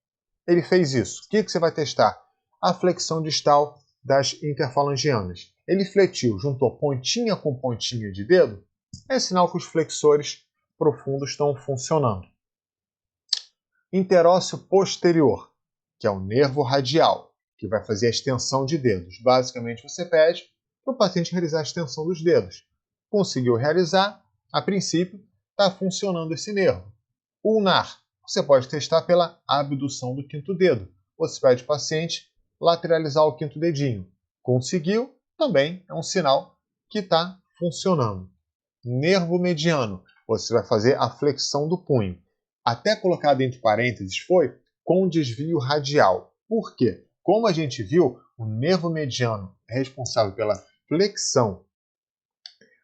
[SPEAKER 1] Ele fez isso. O que você vai testar? A flexão distal das interfalangianas. Ele fletiu, juntou pontinha com pontinha de dedo, é sinal que os flexores profundos estão funcionando. Interósseo posterior, que é o nervo radial, que vai fazer a extensão de dedos. Basicamente, você pede para o paciente realizar a extensão dos dedos. Conseguiu realizar, a princípio, está funcionando esse nervo. Ulnar, você pode testar pela abdução do quinto dedo. Você pede para o paciente lateralizar o quinto dedinho. Conseguiu, também é um sinal que está funcionando. Nervo mediano, você vai fazer a flexão do punho. Até colocado entre parênteses foi com desvio radial. Por quê? Como a gente viu, o nervo mediano é responsável pela flexão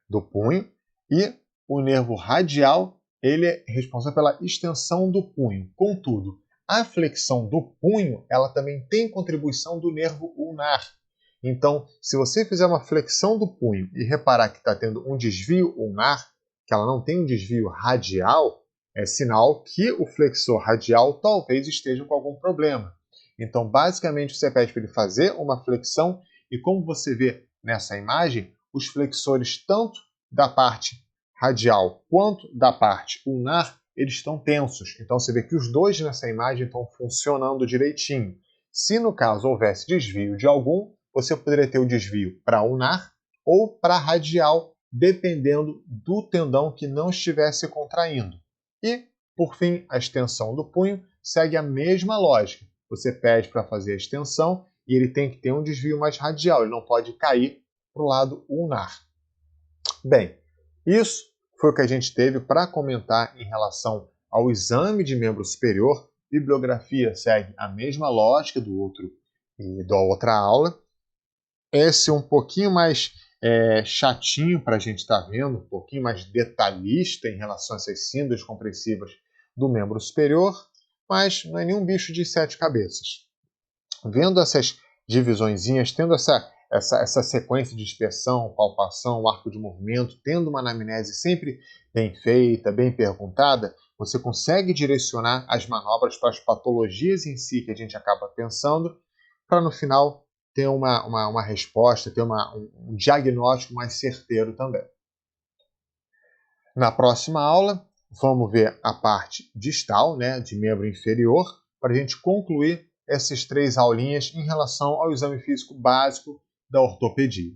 [SPEAKER 1] do punho e o nervo radial ele é responsável pela extensão do punho. Contudo, a flexão do punho ela também tem contribuição do nervo ulnar. Então, se você fizer uma flexão do punho e reparar que está tendo um desvio ulnar, que ela não tem um desvio radial, é sinal que o flexor radial talvez esteja com algum problema. Então, basicamente, você pede para ele fazer uma flexão e como você vê nessa imagem, os flexores tanto da parte radial quanto da parte ulnar, eles estão tensos. Então, você vê que os dois nessa imagem estão funcionando direitinho. Se, no caso, houvesse desvio de algum, você poderia ter o desvio para ulnar ou para radial, dependendo do tendão que não estivesse contraindo. E, por fim, a extensão do punho segue a mesma lógica. Você pede para fazer a extensão e ele tem que ter um desvio mais radial, ele não pode cair para o lado ulnar. Bem, isso foi o que a gente teve para comentar em relação ao exame de membro superior. Bibliografia segue a mesma lógica do outro e da outra aula. Esse é um pouquinho mais chatinho para a gente estar vendo, um pouquinho mais detalhista em relação a essas síndromes compressivas do membro superior, mas não é nenhum bicho de 7 cabeças. Vendo essas divisõezinhas, tendo essa sequência de inspeção, palpação, arco de movimento, tendo uma anamnese sempre bem feita, bem perguntada, você consegue direcionar as manobras para as patologias em si que a gente acaba pensando, para no final ter uma resposta, ter um diagnóstico mais certeiro também. Na próxima aula, vamos ver a parte distal, né, de membro inferior, para a gente concluir essas 3 aulinhas em relação ao exame físico básico da ortopedia.